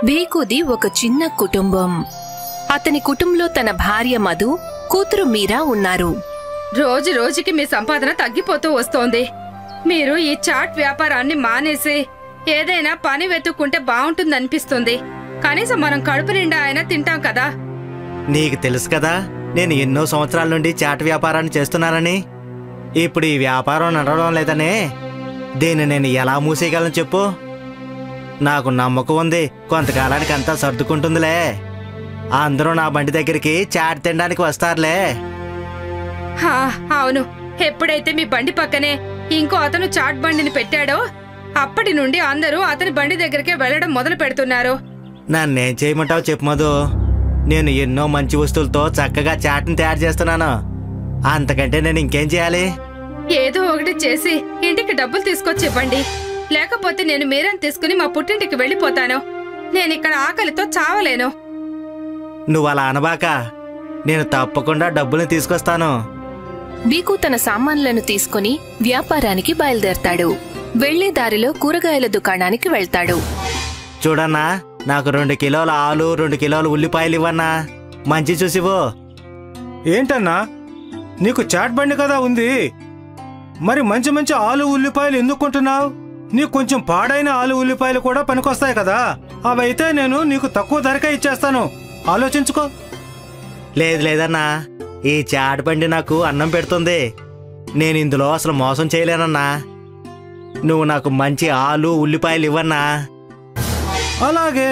బీకుది ఒక చిన్న కుటుంబం. అతని కుటుంబంలో తన భార్య మధు, కూతురు మీరా ఉన్నారు. రోజు రోజుకి మీ సంపాదన తగ్గిపోతూ వస్తోంది. మీరు ఈ చాట్ వ్యాపారాన్ని మానేసి ఏదైనా పని వెతుక్కుంటే బాగుంటుందనిపిస్తుంది. కనీసం మనం కడుపు నిండా అయినా తింటాం కదా. నీకు తెలుసు కదా, నేను ఎన్నో సంవత్సరాల నుండి చాట్ వ్యాపారాన్ని చేస్తున్నానని. ఇప్పుడు ఈ వ్యాపారం నడవడం లేదనే దీన్ని నేను ఎలా మూసేయగలను చెప్పు. నాకు నమ్మకం ఉంది, కొంతకాలానికి అంతా సర్దుకుంటుందిలే. అందరూ నా బండి దగ్గరికి చాట్ తినడానికి వస్తారులే. అవును, ఎప్పుడైతే మీ బండి పక్కనే ఇంకో అతను చాట్ బండిని పెట్టాడో అప్పటి నుండి అందరూ అతని బండి దగ్గరికే వెళ్లడం మొదలు పెడుతున్నారు. నన్నేం చేయమంటావు చెప్పు మధు. నేను ఎన్నో మంచి వస్తువులతో చక్కగా చాట్ని తయారు చేస్తున్నాను. అంతకంటే నేను ఇంకేం చేయాలి? ఏదో ఒకటి చేసి ఇంటికి డబ్బులు తీసుకొచ్చి ఇవ్వండి. లేకపోతే నేను మీరని తీసుకుని మా పుట్టింటికి వెళ్ళిపోతాను. నేనిక్కడ ఆకలితో చావలేను. నువ్వు అలా అనబాక, నేను తప్పకుండా డబ్బుల్ని తీసుకొస్తాను. బీకు తన సామాన్లను తీసుకుని వ్యాపారానికి బయలుదేరతాడు. వెళ్లే దారిలో కూరగాయల దుకాణానికి వెళ్తాడు. చూడన్నా, నాకు 2 కిలోల ఆలు, 2 కిలోల ఉల్లిపాయలు ఇవ్వన్నా. మంచి చూసివో. ఏంటన్నా, నీకు చాట్ బండి కదా ఉంది, మరి మంచి మంచి ఆలు ఉల్లిపాయలు ఎందుకు కొంటున్నావు? నీకు కొంచెం పాడైన ఆలు ఉల్లిపాయలు కూడా పనికొస్తాయి కదా. అవైతే నేను నీకు తక్కువ ధరకే ఇచ్చేస్తాను, ఆలోచించుకో. లేదు లేదన్నా, ఈ చాట్ బండి నాకు అన్నం పెడుతుంది. నేను ఇందులో అసలు మోసం చేయలేనన్నా. నువ్వు నాకు మంచి ఆలు ఉల్లిపాయలు ఇవ్వన్నా. అలాగే.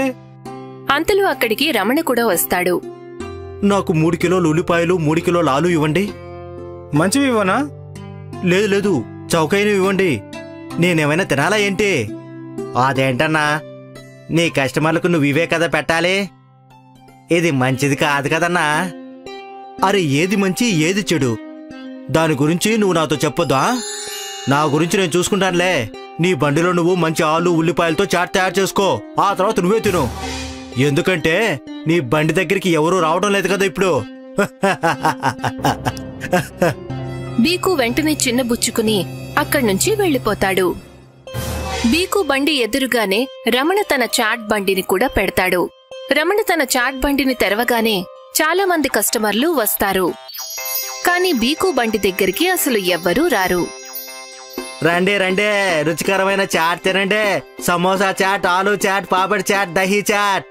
అంతలో అక్కడికి రమణ కూడా వస్తాడు. నాకు 3 కిలోల ఉల్లిపాయలు, 3 కిలోల ఆలు ఇవ్వండి. మంచివి ఇవ్వనా? లేదు లేదు, చౌకైనవి ఇవ్వండి. నేనేమైనా తినాలా ఏంటి? అదేంటన్నా, నీ కస్టమర్లకు నువ్వు ఇవే కదా పెట్టాలి. ఇది మంచిది కాదు కదన్నా. అరే, ఏది మంచి ఏది చెడు దాని గురించి నువ్వు నాతో చెప్పొద్దా? నా గురించి నేను చూసుకుంటానులే. నీ బండిలో నువ్వు మంచి ఆలు ఉల్లిపాయలతో చాట్ తయారు చేసుకో. ఆ తర్వాత నువ్వే తిను. ఎందుకంటే నీ బండి దగ్గరికి ఎవరూ రావడం లేదు కదా ఇప్పుడు. బీకు వెంటనే చిన్నబుచ్చుకుని అక్కడ్నుంచి వెళ్లిపోతాడు. బీకు బండి ఎదురుగానే రమణ తన చాట్ బండిని కూడా పెడతాడు. రమణ తన చాట్ బండిని తెరవగానే చాలా మంది కస్టమర్లు వస్తారు. కాని బీకు బండి దగ్గరికి అసలు ఎవ్వరూ రారు. రండి రండి, రుచికరమైన చాట్ తినండి. సమోసా చాట్, ఆలు చాట్, పాపడ్ చాట్, దహీ చాట్.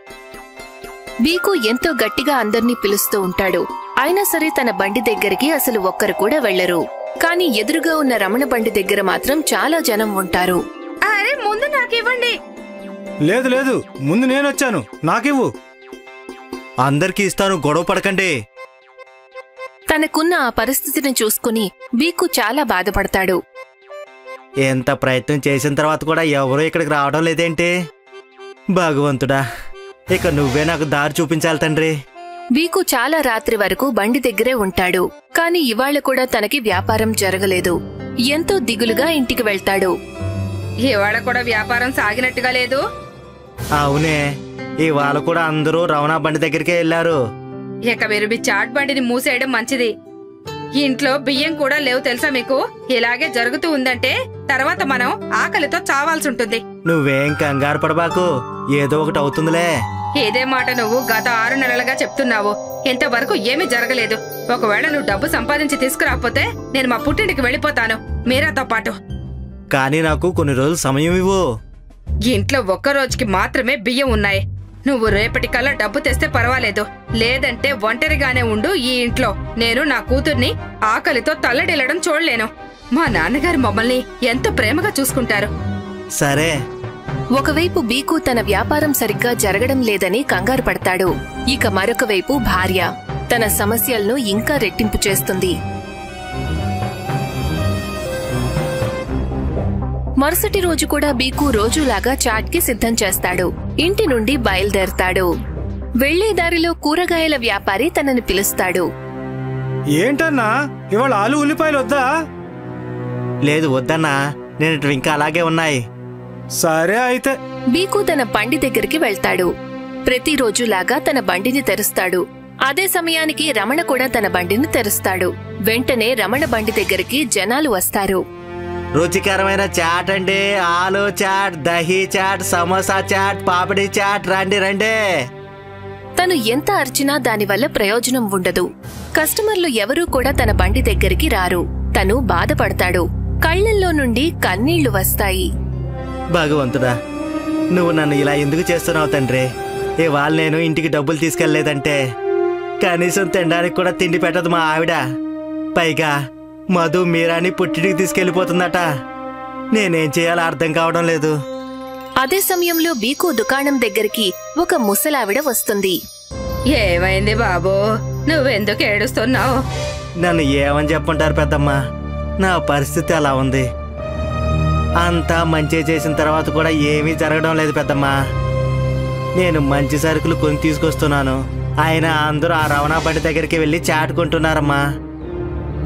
బీకు ఎంతో గట్టిగా అందర్నీ పిలుస్తూ ఉంటాడు. అయినా సరే తన బండి దగ్గరికి అసలు ఒక్కరు కూడా వెళ్లరు. కాని ఎదురుగా ఉన్న రమణ బండి దగ్గర మాత్రం చాలా జనం ఉంటారు. అరే, ముందు నాకివ్వండి. లేదు లేదు, ముందు నేనొచ్చాను, నాకివ్వు. అందరికీ ఇస్తాను, గొడవ పడకండి. తనకున్న ఆ పరిస్థితిని చూసుకుని బీకు చాలా బాధపడతాడు. ఎంత ప్రయత్నం చేసిన తర్వాత కూడా ఎవరూ ఇక్కడికి రావడం లేదేంటి? భగవంతుడా, ఇక నువ్వే నాకు దారి చూపించాలి తండ్రి. బీకు చాలా రాత్రి వరకు బండి దగ్గరే ఉంటాడు. కాని ఇవాళ కూడా తనకి వ్యాపారం జరగలేదు. ఎంతో దిగులుగా ఇంటికి వెళ్తాడు. ఇవాళ కూడా వ్యాపారం సాగినట్టుగా లేదు. అవునే, ఇవాళ కూడా అందరూ రమణ బండి దగ్గరికే వెళ్లారు. ఇక మీరు మీ చాట్ బండిని మూసేయడం మంచిది. ఇంట్లో బియ్యం కూడా లేవు తెలుసా మీకు? ఇలాగే జరుగుతూ ఉందంటే తర్వాత మనం ఆకలితో చావాల్సి ఉంటుంది. నువ్వేం కంగారు పడబాకు, ఏదో ఒకటి అవుతుందిలే. ఇదే మాట నువ్వు గత 6 నెలలుగా చెప్తున్నావు. ఇంతవరకు ఏమీ జరగలేదు. ఒకవేళ నువ్వు డబ్బు సంపాదించి తీసుకురాకపోతే నేను మా పుట్టింటికి వెళ్ళిపోతాను, మీరాతో పాటు. కానీ నాకు కొన్ని రోజులు సమయం ఇవ్వు. ఇంట్లో ఒక్క రోజుకి మాత్రమే బియ్యం ఉన్నాయి. నువ్వు రేపటికల్లా డబ్బు తెస్తే పర్వాలేదు, లేదంటే ఒంటరిగానే ఉండు ఈ ఇంట్లో. నేను నా కూతుర్ని ఆకలితో తల్లడిల్లడం చూడలేను. మా నాన్నగారు మమ్మల్ని ఎంతో ప్రేమగా చూసుకుంటారు. సరే. ఒకవైపు బీకు తన వ్యాపారం సరిగ్గా జరగడం లేదని కంగారు పడతాడు. ఇక మరొక వైపు భార్య తన సమస్యలను ఇంకా రెట్టింపు చేస్తుంది. మరుసటి రోజు కూడా బీకు రోజులాగా చాట్కి సిద్ధం చేస్తాడు. ఇంటి నుండి బయలుదేరతాడు. వెళ్లే దారిలో కూరగాయల వ్యాపారి తనని పిలుస్తాడు. ఏంటన్నా, ఇవాళ ఆలు ఉల్లిపాయలు వద్దా? లేదు వద్దన్నా, నేను ఇంకా అలాగే ఉన్నాయి. సరే అయితే. బీకు తన బండి దగ్గరికి వెళ్తాడు. ప్రతిరోజులాగా తన బండిని తెరుస్తాడు. అదే సమయానికి రమణ కూడా తన బండిని తెరుస్తాడు. వెంటనే రమణ బండి దగ్గరికి జనాలు వస్తారు. రుచికరమైన చాట్ అంటే ఆలు చాట్, దహీ చాట్, సమోసా చాట్, పాపడి చాట్. రండి రండి. తను ఎంత అర్చినా దానివల్ల ప్రయోజనం ఉండదు. కస్టమర్లు ఎవరూ కూడా తన బండి దగ్గరికి రారు. తను బాధపడతాడు. కళ్ళల్లో నుండి కన్నీళ్లు వస్తాయి. భగవంతుడా, నువ్వు నన్ను ఇలా ఎందుకు చేస్తున్నావు తండ్రి? ఇవాళ నేను ఇంటికి డబ్బులు తీసుకెళ్లేదంటే కనీసం తినడానికి కూడా తిండి పెట్టదు మా ఆవిడ. పైగా మధు మీరాని పుట్టింటికి తీసుకెళ్లిపోతుందట. నేనేం చేయాలో అర్థం కావడం లేదు. అదే సమయంలో బీకు దుకాణం దగ్గరికి ఒక ముసలావిడ వస్తుంది. ఏమైంది బాబూ, నువ్వెందుకు ఏడుస్తున్నావు? నన్ను ఏమని చెప్పుంటారు పెద్దమ్మా, నా పరిస్థితి అలా ఉంది. అంతా మంచి చేసిన తర్వాత కూడా ఏమీ జరగడం లేదు పెద్దమ్మా. నేను మంచి సరుకులు కొని తీసుకొస్తున్నాను, ఆయన అందరూ ఆ రవాణా బండి దగ్గరికి వెళ్ళి చాటుకుంటున్నారమ్మా.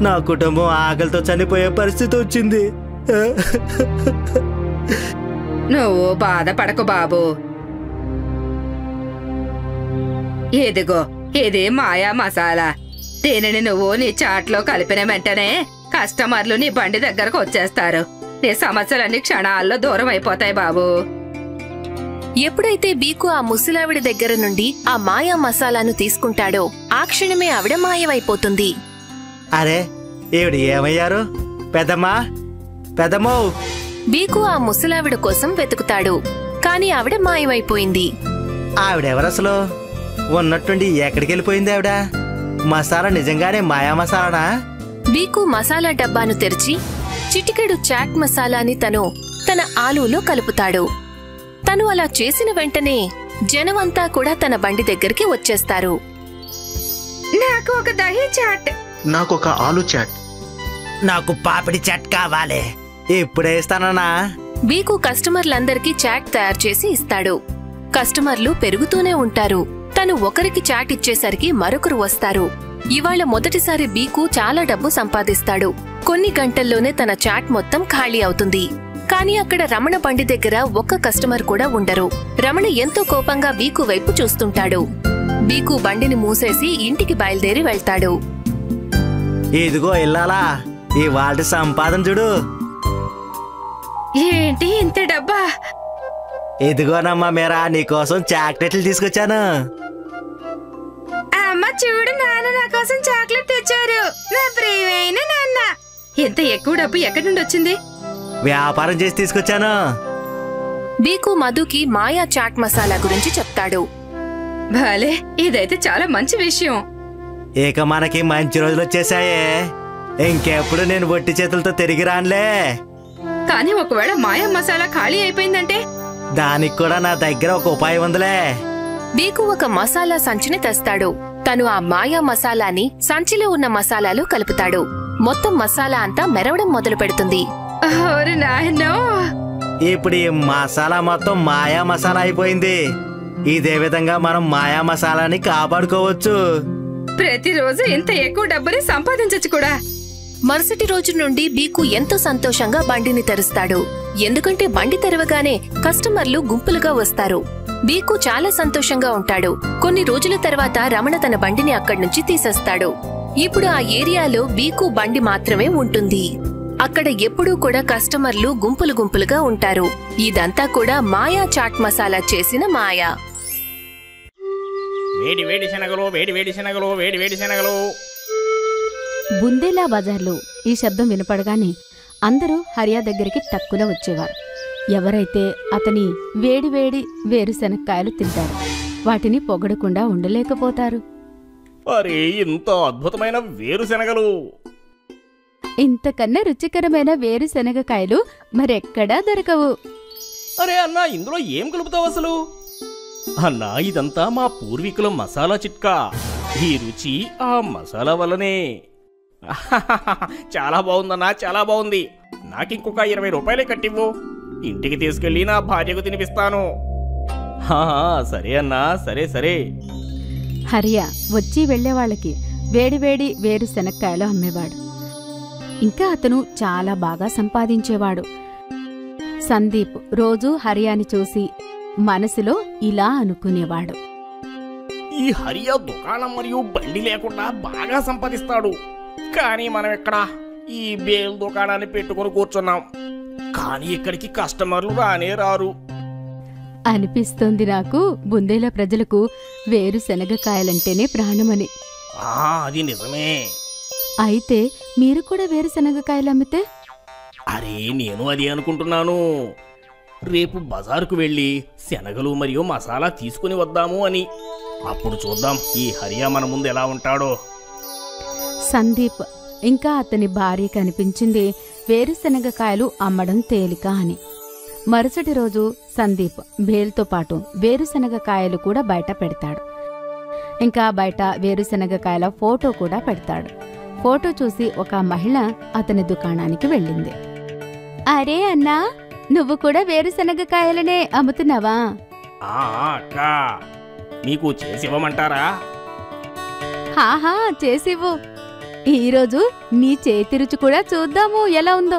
నా కుటుంబం ఆకలితో చనిపోయే పరిస్థితి వచ్చింది. నువ్వు బాధపడకు బాబూ. ఇదిగో, ఇది మాయా మసాలా. దీనిని నువ్వు నీ చాట్లో కలిపిన వెంటనే కస్టమర్లు నీ బండి దగ్గరకు వచ్చేస్తారు. నీ సమస్యలన్నీ క్షణాల్లో దూరం అయిపోతాయి బాబూ. ఎప్పుడైతే బీకు ఆ ముసలావిడ దగ్గర నుండి ఆ మాయా మసాలాను తీసుకుంటాడో ఆ క్షణమే ఆవిడ మాయమైపోతుంది. అరే, ఈవిడ ఏమయ్యారు? పెద్దమ్మా, పెద్దమ్మో! బీకు ఆ ముసలావిడ కోసం వెతుకుతాడు. కాని ఆవిడ మాయమైపోయింది. ఆవిడెవరసలు? ఉన్నట్టుండి ఎక్కడికి వెళ్ళిపోయింది ఆవిడ? మసాలా నిజంగానే మాయా మసాలానా? బీకు మసాలా డబ్బాను తెరిచి చిటికెడు చాట్ మసాలాని తన ఆలూలో కలుపుతాడు. తను అలా చేసిన వెంటనే జనమంతా కూడా తన బండి దగ్గరికి వచ్చేస్తారు. నాకు ఒక దహీ చాట్. నాకు ఒక ఆలు చాట్. నాకు పాపిడి చాట్ కావాలి. ఇప్పుడే ఇస్తానన్నా. బీకు కస్టమర్లందరికీ చాట్ తయారు చేసి ఇస్తాడు. కస్టమర్లు పెరుగుతూనే ఉంటారు. తను ఒకరికి చాట్ ఇచ్చేసరికి మరొకరు వస్తారు. ఇవాళ మొదటిసారి బీకు చాలా డబ్బు సంపాదిస్తాడు. కొన్ని గంటల్లోనే తన చాట్ మొత్తం ఖాళీ అవుతుంది. కాని అక్కడ రమణ బండి దగ్గర ఒక్క కస్టమర్ కూడా ఉండరు. రమణ ఎంతో కోపంగా బీకు వైపు చూస్తుంటాడు. బీకు బండిని మూసేసి ఇంటికి బయలుదేరి వెళ్తాడు. ఇదిగో ఇల్లాలా, ఇవాళ సంపాదన చూడు. ఏంటి ఇంత డబ్బా? ఇదిగోనమ్మా మీరా, నీకోసం చాక్లెట్లు తీసుకొచ్చాను. అమ్మ చూడు, నాన్న నా కోసం చాక్లెట్ తెచ్చారు. నా ప్రియమైన నాన్న. ఇంత ఎక్కువ డబ్బు ఎక్కడి నుండి వచ్చింది? వ్యాపారం చేసి తీసుకొచ్చాను. బీకు మధుకి మాయా చాట్ మసాలా గురించి చెప్తాడు. భలే, ఇదైతే చాలా మంచి విషయం. ఇక మనకి మంచి రోజులు వచ్చేసాయే. ఇంకెప్పుడు నేను ఒట్టి చేతులతో తిరిగి రానులే. కానీ ఒకవేళ మాయా మసాలా ఖాళీ అయిపోయిందంటే? దానికి కూడా నా దగ్గర ఒక ఉపాయం ఉందిలే. బీకు ఒక మసాలా సంచిని తెస్తాడు. తను ఆ మాయా మసాలాని సంచిలో ఉన్న మసాలాలు కలుపుతాడు. మొత్తం మసాలా అంతా మెరవడం మొదలు పెడుతుంది. ఓరి నాయనో! ఇప్పుడు ఈ మసాలా మొత్తం మాయా మసాలా అయిపోయింది. ఇదే విధంగా మనం మాయా మసాలాని కాపాడుకోవచ్చు. ప్రతిరోజు ఇంత ఎక్కువ డబ్బుని సంపాదించచ్చు కూడా. మరుసటి రోజు నుండి బీకు ఎంతో సంతోషంగా బండిని తెరుస్తాడు. ఎందుకంటే బండి తెరవగానే కస్టమర్లు గుంపులుగా వస్తారు. బీకు చాలా సంతోషంగా ఉంటాడు. కొన్ని రోజుల తర్వాత రమణ తన బండిని అక్కడ్నుంచి తీసేస్తాడు. ఇప్పుడు ఆ ఏరియాలో బీకు బండి మాత్రమే ఉంటుంది. అక్కడ ఎప్పుడూ కూడా కస్టమర్లు గుంపులు గుంపులుగా ఉంటారు. ఇదంతా కూడా మాయా చాట్ మసాలా చేసిన మాయా. వేడి వేడి శనగలు, వేడి వేడి శనగలు, వేడి వేడి శనగలు. బుందేలా బజార్లో ఈ శబ్దం వినపడగానే అందరూ హరియా దగ్గరికి టక్కున వచ్చేవారు. ఎవరైతే అతని వేడివేడి వేరుశెనక్కాయలు తింటారు, వాటిని పొగడకుండా ఉండలేకపోతారు. అరే, ఇంత అద్భుతమైన వేరుశెనగలు! ఇంతకన్నా రుచికరమైన వేరుశెనగకాయలు మరెక్కడా దొరకవు. అరే అన్నా, ఇందులో ఏం కలుపుతావు అసలు? అన్నా, ఇదంతా మా పూర్వీకుల మసాలా చిట్కా. ఈ రుచి ఆ మసాలా వల్లనే. చాలా బాగుందన్నా, చాలా బాగుంది. నాకింకొక 20 రూపాయలే కట్టివ్వు. ఇంటికి తీసుకెళ్లి నా భార్యకు తినిపిస్తాను. సరే అన్నా, సరే సరే. హరియా వచ్చి వెళ్లేవాళ్లకి వేడివేడి వేరుశెనక్కాయలు అమ్మేవాడు. ఇంకా అతను చాలా బాగా సంపాదించేవాడు. సందీప్ రోజూ హరియాని చూసి మనసులో ఇలా అనుకునేవాడు. ఈ హరియా దుకాణం మరియు బండి లేకుండా బాగా సంపాదిస్తాడు. కానీ మనం ఎక్కడా ఈ బేల్ దుకాణాన్ని పెట్టుకుని కూర్చున్నాం. కానీ ఇక్కడికి కస్టమర్లు రానే రారు. అనిపిస్తోంది నాకు బుందేల ప్రజలకు వేరుశనగకాయలంటేనే ప్రాణమని. అది నిజమే. అయితే మీరు కూడా వేరుశనగకాయలు అమ్మితే? అరే నేను అది అనుకుంటున్నాను. రేపు బజారుకు వెళ్ళి శనగలు మరియు మసాలా తీసుకుని వద్దాము అని. అప్పుడు చూద్దాం ఈ హరియా మన ముందు ఎలా ఉంటాడో. సందీప్ ఇంకా అతని భార్య కనిపించింది వేరుశనగకాయలు అమ్మడం తేలిక అని. మరుసటి రోజు సందీప్ బేల్తో పాటు వేరుశనగకాయలు కూడా బయట పెడతాడు. ఇంకా బయట వేరుశనగకాయల ఫోటో కూడా పెడతాడు. ఫోటో చూసి ఒక మహిళ అతని దుకాణానికి వెళ్ళింది. అరే అన్నా, నువ్వు కూడా వేరుశనగకాయలనే అమ్ముతున్నావా? అక్క, మీకు చేసివ్వమంటారా? హాహా, చేసివ్వు. ఈరోజు నీ చేతి రుచి కూడా చూద్దాము ఎలా ఉందో.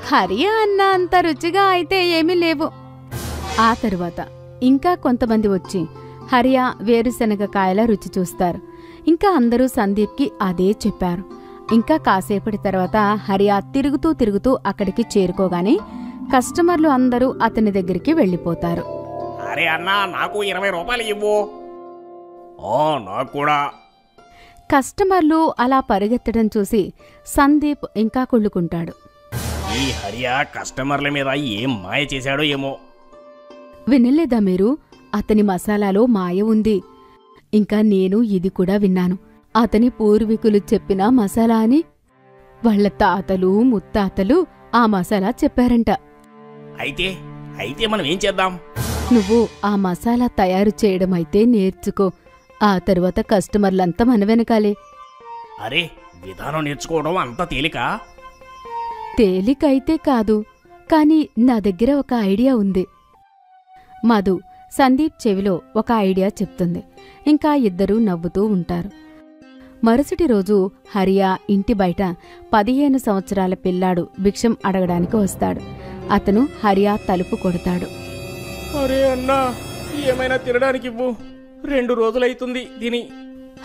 హరియా అన్న అంత రుచిగా అయితే ఏమీ లేవు. ఆ తరువాత ఇంకా కొంతమంది వచ్చి హరియా వేరుశనగకాయల రుచి చూస్తారు. ఇంకా అందరూ సందీప్కి అదే చెప్పారు. ఇంకా కాసేపటి తర్వాత హరియా తిరుగుతూ తిరుగుతూ అక్కడికి చేరుకోగానే కస్టమర్లు అందరూ అతని దగ్గరికి వెళ్ళిపోతారు. అరే అన్నా, నాకు 20 రూపాయలు ఇవ్వు. నాకు కూడా. కస్టమర్లు అలా పరిగెత్తడం చూసి సందీప్ ఇంకా కుళ్ళుకుంటాడు. ఈ హరియా కస్టమర్ల మీద ఏం మాయ చేశాడో ఏమో. వినలేదా మీరు? అతని మసాలాలో మాయ ఉంది. ఇంకా నేను ఇది కూడా విన్నాను, అతని పూర్వీకులు చెప్పిన మసాలా అని. వాళ్ల తాతలు ముత్తాతలు ఆ మసాలా చెప్పారంట. అయితే మనం ఏం చేద్దాం? నువ్వు ఆ మసాలా తయారు చేయడమైతే నేర్చుకో. ఆ తరువాత కస్టమర్లంతా మన వెనకాలే. అరే, విధానం నేర్చుకోవడం అంత తేలికా? తేలికైతే కాదు, కాని నా దగ్గర ఒక ఐడియా ఉంది. మధు సందీప్ చెవిలో ఒక ఐడియా చెప్తుంది. ఇంకా ఇద్దరూ నవ్వుతూ ఉంటారు. మరుసటి రోజు హరియా ఇంటి బయట 15 సంవత్సరాల పిల్లాడు భిక్షం అడగడానికి వస్తాడు. అతను హరియా తలుపు కొడతాడు. అరే అన్నా, ఏమైనా తినడానికి ఇవ్వు. 2 రోజులైతుంది తిని.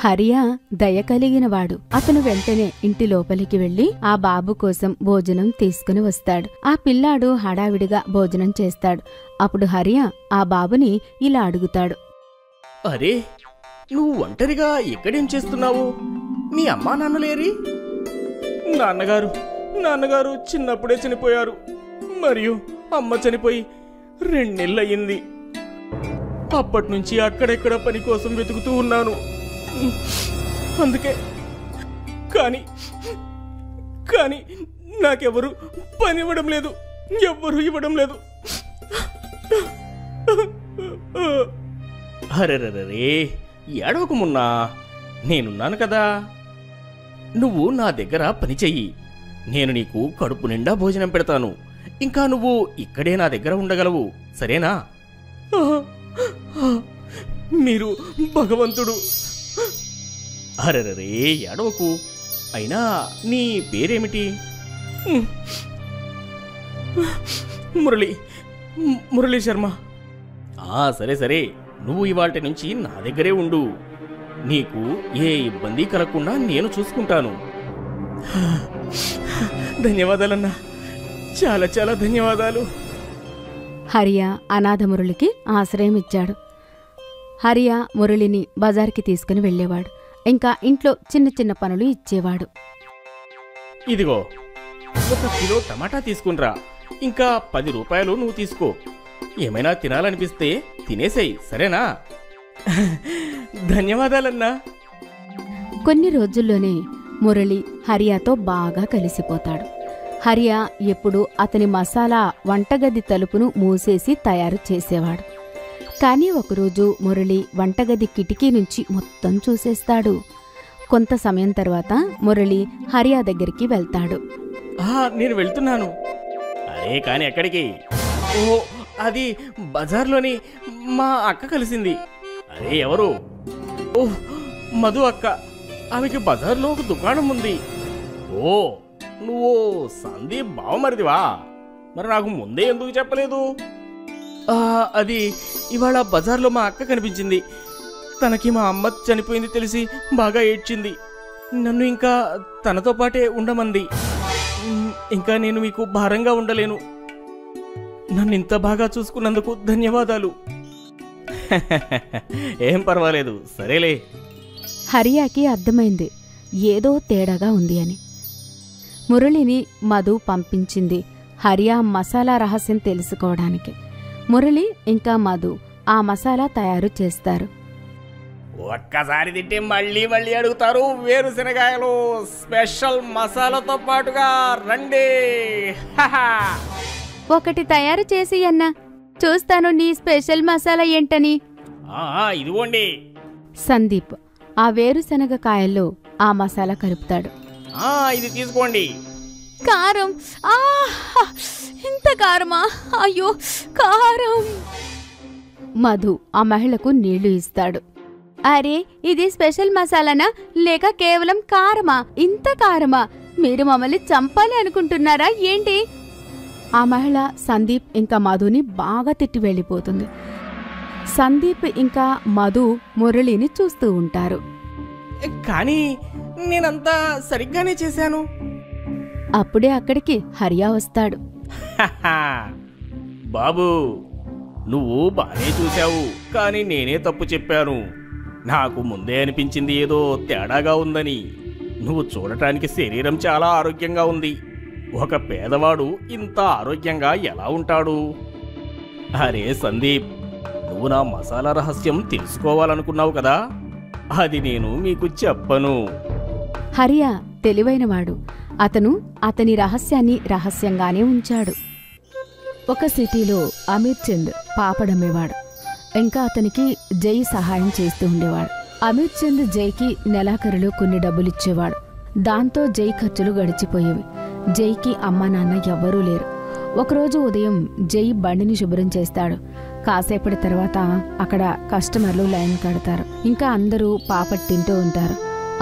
హరియా దయ కలిగినవాడు. అతను వెంటనే ఇంటి లోపలికి వెళ్లి ఆ బాబు కోసం భోజనం తీసుకుని వస్తాడు. ఆ పిల్లాడు హడావిడిగా భోజనం చేస్తాడు. అప్పుడు హరియా ఆ బాబుని ఇలా అడుగుతాడు. అరే, నువ్వు ఒంటరిగా ఎక్కడేం చేస్తున్నావు? నీ అమ్మా నాన్నలేరి? నాన్నగారు చిన్నప్పుడే చనిపోయారు. మరియు అమ్మ చనిపోయి 2 నెలలయ్యింది. అప్పటినుంచి అక్కడెక్కడ పని కోసం వెతుకుతూ ఉన్నాను. అందుకే కానీ నాకెవరు పని ఇవ్వడం లేదు. ఎవ్వరూ ఇవ్వడం లేదు. అరెరరే, ఏడవకు మున్నా, నేనున్నాను కదా. నువ్వు నా దగ్గర పని చెయ్యి. నేను నీకు కడుపు నిండా భోజనం పెడతాను. ఇంకా నువ్వు ఇక్కడే నా దగ్గర ఉండగలవు, సరేనా? మీరు భగవంతుడు. అరెరరే, ఏడవకు. అయినా నీ పేరేమిటి? మురళీ శర్మ. సరే, నువ్వు ఇవాల్టి నుంచి నా దగ్గరే ఉండు. నీకు ఏ ఇబ్బంది కలగకుండా నేను చూసుకుంటాను. ధన్యవాదాలన్నా, చాలా చాలా ధన్యవాదాలు. హరియా అనాథ మురళికి ఆశ్రయమిచ్చాడు. హరియా మురళిని బజార్కి తీసుకుని వెళ్లేవాడు. ఇంకా ఇంట్లో చిన్న చిన్న పనులు ఇచ్చేవాడు. ఇదిగో 1 కిలో టమాటా తీసుకునిరా. ఇంకా 10 రూపాయలు నువ్వు తీసుకో. ఏమైనా తినాలనిపిస్తే తినేసేయ్, సరేనా? ధన్యవాదాలన్నా. కొన్ని రోజుల్లోనే మురళి హరియాతో బాగా కలిసిపోతాడు. హరియా ఎప్పుడూ అతని మసాలా వంటగది తలుపును మూసేసి తయారు చేసేవాడు. కానీ ఒకరోజు మురళి వంటగది కిటికీ నుంచి మొత్తం చూసేస్తాడు. కొంత సమయం తర్వాత మురళి హరియా దగ్గరికి వెళ్తాడు. నేను వెళ్తున్నాను. అరే, కాని ఎక్కడికి? ఓ, అది బజార్లోని మా అక్క కలిసింది. అరే, ఎవరు? ఓహ్, మధు అక్క. ఆమెకి బజార్లో ఒక దుకాణం ఉంది. ఓ, నువ్వు సందీప్ బావమరిదివా? మరి నాకు ముందే ఎందుకు చెప్పలేదు? అది ఇవాళ బజార్లో మా అక్క కనిపించింది. తనకి మా అమ్మ చనిపోయింది తెలిసి బాగా ఏడ్చింది. నన్ను ఇంకా తనతో పాటే ఉండమంది. ఇంకా నేను మీకు భారంగా ఉండలేను. నన్ను ఇంత బాగా చూసుకున్నందుకు ధన్యవాదాలు. ఏం పర్వాలేదు, సరేలే. హరియాకి అర్థమైంది ఏదో తేడాగా ఉంది అని. మురళిని మధు పంపించింది హరియా మసాలా రహస్యం తెలుసుకోవడానికి. మురళి ఇంకా మధు ఆ మసాలా తయారు చేస్తారు. ఒక్కసారి తింటే మళ్ళీ మళ్ళీ అడుగుతారు. వేరుశనగాయలు స్పెషల్ మసాలాతో పాటుగా రండి. ఒకటి తయారు చేసి అన్నా, చూస్తాను నీ స్పెషల్ మసాలా ఏంటని. ఇదిగోండి. సందీప్ ఆ వేరుశనగ కాయల్లో ఆ మసాలా కలుపుతాడు. ఇది తీసుకోండి. కారం, ఇంత కారమా? అయ్యో కారం. మధు ఆ మహిళకు నీళ్లు ఇస్తాడు. అరే, ఇది స్పెషల్ మసాలానా లేక కేవలం కారమా? ఇంత కారమా? మీరు మమ్మల్ని చంపాలి అనుకుంటున్నారా ఏంటి? ఆ మహిళ సందీప్ ఇంకా మధుని బాగా తిట్టి వెళ్ళిపోతుంది. సందీప్ ఇంకా మధు మురళిని చూస్తూ ఉంటారు. కానీ నేనంతా సరిగ్గానే చేశాను. అప్పుడే అక్కడికి హరియా వస్తాడు. బాబు, నువ్వు బానే చూశావు, కానీ నేనే తప్పు చెప్పాను. నాకు ముందే అనిపించింది ఏదో తేడాగా ఉందని. నువ్వు చూడటానికి శరీరం చాలా ఆరోగ్యంగా ఉంది. ఒక పేదవాడు ఇంత ఆరోగ్యంగా ఎలా ఉంటాడు? అరే సందీప్, నువ్వు నా మసాలా రహస్యం తెలుసుకోవాలనుకున్నావు కదా, అది నేను మీకు చెప్పను. హరియా తెలివైనవాడు. అతను అతని రహస్యాన్ని రహస్యంగానే ఉంచాడు. ఒక సిటీలో అమీర్ చంద్ పాపడమ్మేవాడు. ఇంకా అతనికి జై సహాయం చేస్తూ ఉండేవాడు. అమీర్ చంద్ జైకి నెలాఖరులో కొన్ని డబ్బులిచ్చేవాడు. దాంతో జై ఖర్చులు గడిచిపోయేవి. జైకి అమ్మా నాన్న ఎవ్వరూ లేరు. ఒకరోజు ఉదయం జై బండిని శుభ్రం చేస్తాడు. కాసేపటి తర్వాత అక్కడ కస్టమర్లు లైన్ కడతారు. ఇంకా అందరూ పాపడ్ తింటూ ఉంటారు.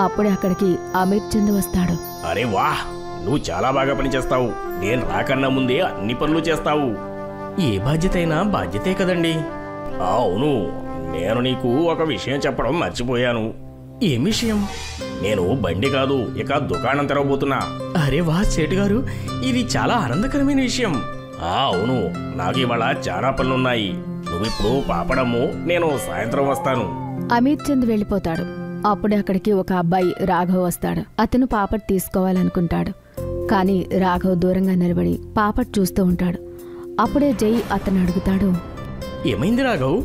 అప్పుడే అక్కడికి అమీర్ చంద్ వస్తాడు. అరే వాహ్, నువ్వు చాలా బాగా పని చేస్తావు. నేను రాకన్నా ముందే అన్ని పనులు చేస్తావు. ఏ బాధ్యత అయినా బాధ్యతే కదండి. అవును, నేను నీకు ఒక విషయం చెప్పడం మర్చిపోయాను. ఏం విషయం? నేను బండి కాదు, ఇక దుకాణం తెరవబోతున్నా. అరే వా సేటు గారు, ఇది చాలా ఆనందకరమైన విషయం. అవును, నాకు ఇవాళ చాలా పనులున్నాయి. నువ్విప్పుడు పాపడము, నేను సాయంత్రం వస్తాను. అమీర్ చంద్ వెళ్ళిపోతాడు. అప్పుడే అక్కడికి ఒక అబ్బాయి రాఘవ్ వస్తాడు. అతను పాపడ్ తీసుకోవాలనుకుంటాడు. కానీ రాఘవ్ దూరంగా నిలబడి పాపడ్ చూస్తూ ఉంటాడు. అప్పుడే జై అతను అడుగుతాడు, ఏమైంది రాఘవ్,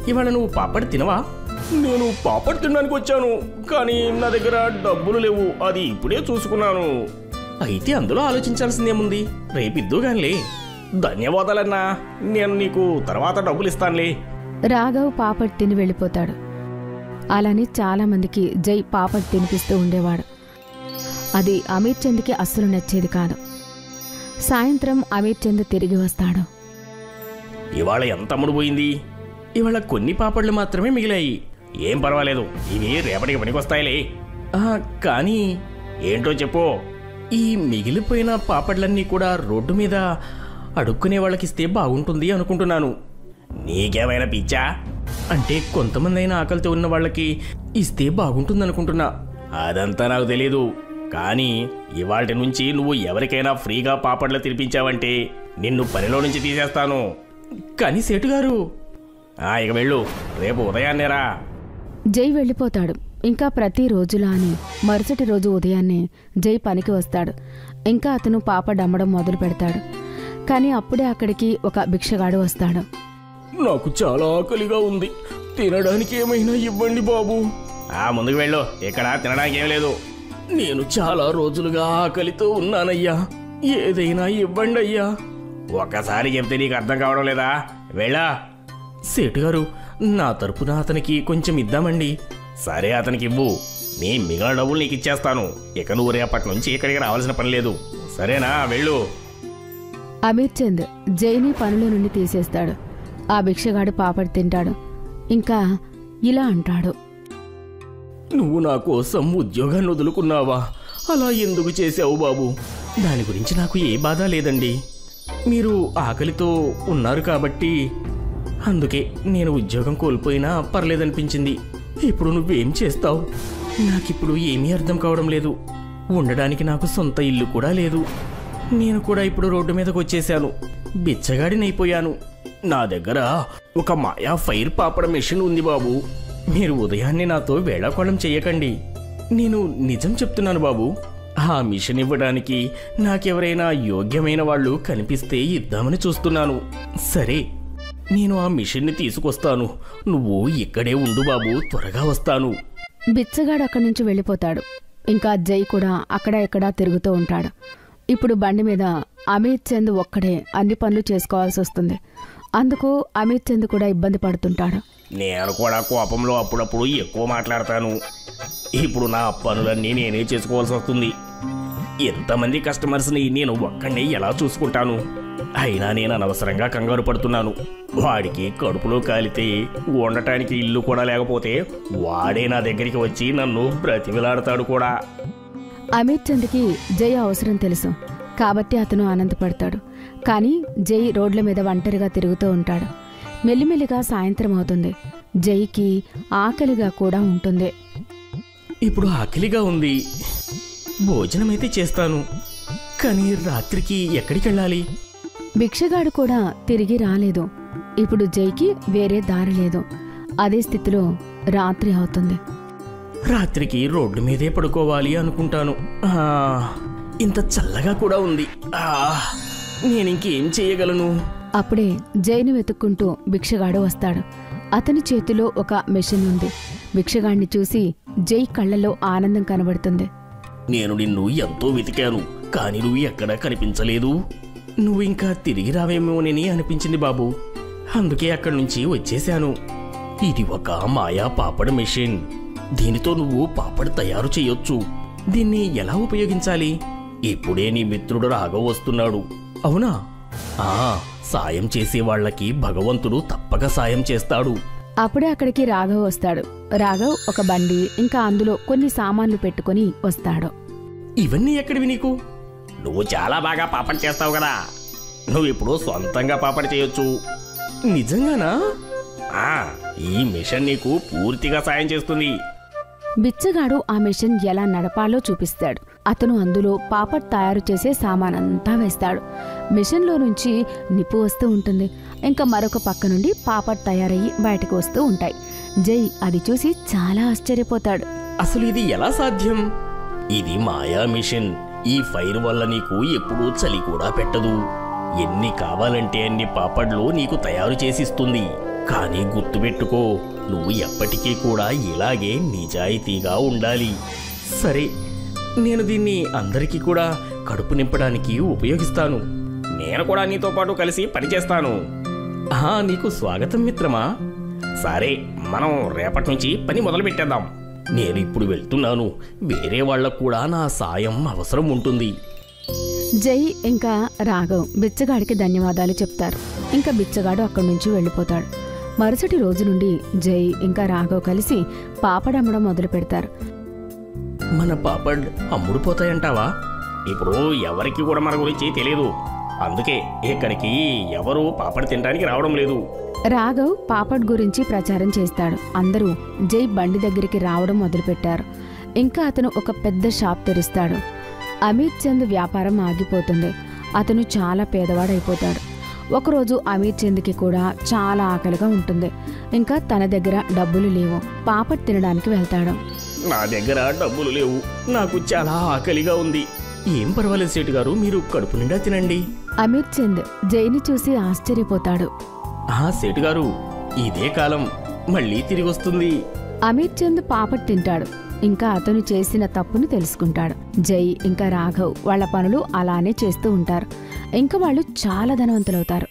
ఇవాళ నువ్వు పాపడ్ తినవా? నేను పాపడ్ తినడానికి వచ్చాను, కానీ నా దగ్గర డబ్బులు లేవు. అది ఇప్పుడే చూసుకున్నాను. అయితే అందులో ఆలోచించాల్సిందేముంది, రేపిద్దు గానిలే. ధన్యవాదాలన్నా, నేను నీకు తర్వాత డబ్బులు ఇస్తానులే. రాఘవ్ పాపడ్ తిని వెళ్ళిపోతాడు. అలానే చాలా మందికి జై పాపడ్ తినిపిస్తూ ఉండేవాడు. అది అమీర్ చంద్కి అస్సలు నచ్చేది కాదు. సాయంత్రం అమీర్ చంద్ తిరిగి వస్తాడు. ఇవాళ ఎంత అమ్ముడుపోయింది? ఇవాళ కొన్ని పాపడ్లు మాత్రమే మిగిలాయి. ఏం పర్వాలేదు, ఇవి రేపటికి పనికొస్తాయిలే. కానీ ఏంటో చెప్పు. ఈ మిగిలిపోయిన పాపడ్లన్నీ కూడా రోడ్డు మీద అడుక్కునే వాళ్ళకిస్తే బాగుంటుంది అనుకుంటున్నాను. నీకేమైనా పిచ్చా? అంటే కొంతమంది అయినా ఆకలితో ఉన్న వాళ్ళకి ఇస్తే బాగుంటుంది అనుకుంటున్నా. అదంతా నాకు తెలీదు. కానీ ఇవాళ నుంచి నువ్వు ఎవరికైనా ఫ్రీగా పాపడ్లు తినిపించావంటే నిన్ను పనిలో నుంచి తీసేస్తాను. కానీ సేటు గారు, ఇక వెళ్ళు, రేపు ఉదయాన్నేరా. జై వెళ్ళిపోతాడు. ఇంకా ప్రతిరోజులానే మరుసటి రోజు ఉదయాన్నే జై పనికి వస్తాడు. ఇంకా అతను పాపడ్ అమ్మడం మొదలు పెడతాడు. కానీ అప్పుడే అక్కడికి ఒక భిక్షగాడు వస్తాడు. నాకు చాలా ఆకలిగా ఉంది, తినడానికి ఏమైనా ఇవ్వండి బాబు. ముందుకు వెళ్ళు, ఇక్కడ తినడానికి ఏం లేదు. నేను చాలా రోజులుగా ఆకలితో ఉన్నానయ్యా, ఏదైనా ఇవ్వండి అయ్యా. ఒక్కసారి చెప్తే నీకు అర్థం కావడం లేదా? వెళ్ళా. సేటు గారు, నా తరపున అతనికి కొంచెం ఇద్దామండి. సరే, అతనికి ఇవ్వు. నీ మిగిలిన డబ్బులు నీకు ఇచ్చేస్తాను. ఇక నువ్వు రేపటి నుంచి ఇక్కడికి రావాల్సిన పని లేదు, సరేనా? వెళ్ళు. అమీర్ చంద్ జైని పనుల నుండి తీసేస్తాడు. ఆ భిక్షగాడు పాపడ్ తింటాడు. ఇంకా ఇలా అంటాడు, నువ్వు నా కోసం ఉద్యోగాన్ని వదులుకున్నావా? అలా ఎందుకు చేశావు బాబు? దాని గురించి నాకు ఏ బాధ లేదండి. మీరు ఆకలితో ఉన్నారు కాబట్టి అందుకే నేను ఉద్యోగం కోల్పోయినా పర్లేదనిపించింది. ఇప్పుడు నువ్వేం చేస్తావు? నాకిప్పుడు ఏమీ అర్థం కావడం లేదు. ఉండడానికి నాకు సొంత ఇల్లు కూడా లేదు. నేను కూడా ఇప్పుడు రోడ్డు మీదకి వచ్చేసాను. బిచ్చగాడినైపోయాను. నా దగ్గర ఒక మాయా ఫైర్ పాపడ మెషిన్ ఉంది బాబు. మీరు ఉదయాన్నే నాతో వేళాకోళం చెయ్యకండి. నేను నిజం చెప్తున్నాను బాబు. ఆ మిషన్ ఇవ్వడానికి నాకెవరైనా యోగ్యమైన వాళ్ళు కనిపిస్తే ఇద్దామని చూస్తున్నాను. సరే, నేను ఆ మిషన్ని తీసుకొస్తాను. నువ్వు ఇక్కడే ఉండు బాబు, త్వరగా వస్తాను. బిచ్చగాడు అక్కడి నుంచి వెళ్ళిపోతాడు. ఇంకా జై కూడా అక్కడ ఎక్కడా తిరుగుతూ ఉంటాడు. ఇప్పుడు బండి మీద అమిత్ చంద్ ఒక్కడే అన్ని పనులు చేసుకోవాల్సి వస్తుంది. అందుకు అమిత్ చంద్ కూడా ఇబ్బంది పడుతుంటాడు. నేను కూడా కోపంలో అప్పుడప్పుడు ఎక్కువ మాట్లాడతాను. ఇప్పుడు నా పనులన్నీ నేనే చేసుకోవాల్సి వస్తుంది. ఎంతమంది కస్టమర్స్ని నేను ఒక్కడే ఎలా చూసుకుంటాను? అయినా నేను అనవసరంగా కంగారు పడుతున్నాను. వాడికి కడుపులో కాలితే ఉండటానికి ఇల్లు కూడా లేకపోతే వాడే నా దగ్గరికి వచ్చి నన్ను బ్రతిమిలాడతాడు కూడా. అమిత్ చంద్కి జై అవసరం తెలుసు కాబట్టి అతను ఆనందపడతాడు. కానీ జై రోడ్ల మీద ఒంటరిగా తిరుగుతూ ఉంటాడు. మెల్లిమెల్లిగా సాయంత్రం అవుతుంది. జైకి ఆకలిగా కూడా ఉంటుంది. ఇప్పుడు ఆకలిగా ఉంది. భోజనమైతే చేస్తాను, కానీ రాత్రికి ఎక్కడికి వెళ్ళాలి? భిక్షగాడు కూడా తిరిగి రాలేదు. ఇప్పుడు జైకి వేరే దారి లేదు. అదే స్థితిలో రాత్రి అవుతుంది. రాత్రికి రోడ్డు మీదే పడుకోవాలి అనుకుంటాను. ఇంత చల్లగా కూడా ఉంది. నేనింకేం చేయగలను? అప్పుడే జైని వెతుక్కుంటూ భిక్షగాడు వస్తాడు. అతని చేతిలో ఒక మెషిన్ ఉంది. భిక్షగాడిని చూసి జై కళ్ళలో ఆనందం కనబడుతుంది. నేను నిన్ను ఎంతో వెతికాను, కానీ నువ్వు ఎక్కడా కనిపించలేదు. నువ్వు ఇంకా తిరిగి రావేమోనని అనిపించింది బాబు. అందుకే అక్కడి నుంచి వచ్చేశాను. ఇది ఒక మాయా పాపడ్ మెషిన్. దీనితో నువ్వు పాపడ్ తయారు చేయొచ్చు. దీన్ని ఎలా ఉపయోగించాలి? ఇప్పుడే నీ మిత్రుడు రాఘవ్ వస్తున్నాడు. అవునా? సాయం చేసే వాళ్ళకి భగవంతుడు తప్పక సాయం చేస్తాడు. అప్పుడే అక్కడికి రాఘవ్ వస్తాడు. రాఘవ్ ఒక బండి ఇంకా అందులో కొన్ని సామాన్లు పెట్టుకుని వస్తాడు. ఇవన్నీ ఎక్కడివి నీకు? నువ్వు చాలా బాగా పాపడ్ చేస్తావు కదా. నువ్వు ఇప్పుడు సొంతంగా పాపడ్ చేయొచ్చు. నిజంగానా? ఈ మిషన్ నీకు పూర్తిగా సాయం చేస్తుంది. బిచ్చగాడు ఆ మిషన్ ఎలా నడపాలో చూపిస్తాడు. అతను అందులో పాపడ్ తయారు చేసే సామానంతా వేస్తాడు. మిషన్లో నుంచి నిప్పు వస్తూ ఉంటుంది. ఇంకా మరొక పక్క నుండి పాపడ్ తయారయ్యి బయటకు వస్తూ ఉంటాయి. జై అది చూసి చాలా ఆశ్చర్యపోతాడు. అసలు ఇది ఎలా సాధ్యం? ఇది మాయా మిషన్. ఈ ఫైర్ వల్ల నీకు ఎప్పుడూ చలి కూడా పెట్టదు. ఎన్ని కావాలంటే అన్ని పాపడ్లు నీకు తయారు చేసిస్తుంది. కానీ గుర్తుపెట్టుకో, నువ్వు ఎప్పటికీ కూడా ఇలాగే నిజాయితీగా ఉండాలి. సరే, నేను దీన్ని అందరికీ కూడా కడుపు నింపడానికి ఉపయోగిస్తాను. నేను కూడా నీతో పాటు కలిసి పనిచేస్తాను. నీకు స్వాగతం మిత్రమా. సరే, మనం రేపటి నుంచి పని మొదలు పెట్టేద్దాం. నేను ఇప్పుడు వెళ్తున్నాను. వేరే వాళ్ళకు కూడా నా సాయం అవసరం ఉంటుంది. జై ఇంకా రాఘవ్ బిచ్చగాడికి ధన్యవాదాలు చెప్తారు. ఇంకా బిచ్చగాడు అక్కడి నుంచి వెళ్ళిపోతాడు. మరుసటి రోజు నుండి జై ఇంకా రాఘవ్ కలిసి పాపడ్ అమ్మడం మొదలు పెడతారు. మన పాపడ్ అమ్ముడుపోతాయంటావా? ఇప్పుడు ఎవరికి కూడా మన గురించి తెలియదు. అందుకే ఇక్కడికి ఎవరు పాపడ్ తినడానికి రావడం లేదు. రాఘవ్ పాపడ్ గురించి ప్రచారం చేస్తాడు. అందరూ జై బండి దగ్గరికి రావడం మొదలుపెట్టారు. ఇంకా అతను ఒక పెద్ద షాప్ తెరుస్తాడు. అమిత్ చంద్ వ్యాపారం ఆగిపోతుంది. అతను చాలా పేదవాడైపోతాడు. ఒకరోజు అమిత్ చంద్కి కూడా చాలా ఆకలిగా ఉంటుంది. ఇంకా తన దగ్గర డబ్బులు లేవు. పాపడ్ తినడానికి వెళ్తాడు. నా దగ్గర డబ్బులు లేవు. నాకు చాలా ఆకలిగా ఉంది. ఏం పర్వాలేదు సేటు గారు, మీరు కడుపు నిండా తినండి. అమిత్ చంద్ జైని చూసి ఆశ్చర్యపోతాడు. సేటు గారు, ఇదే కాలం మళ్ళీ తిరిగి వస్తుంది. అమిత్ చంద్ పాపడ్ తింటాడు. ఇంకా అతను చేసిన తప్పును తెలుసుకుంటాడు. జై ఇంకా రాఘవ్ వాళ్ళ పనులు అలానే చేస్తూ ఉంటారు. ఇంకా వాళ్ళు చాలా ధనవంతులవుతారు.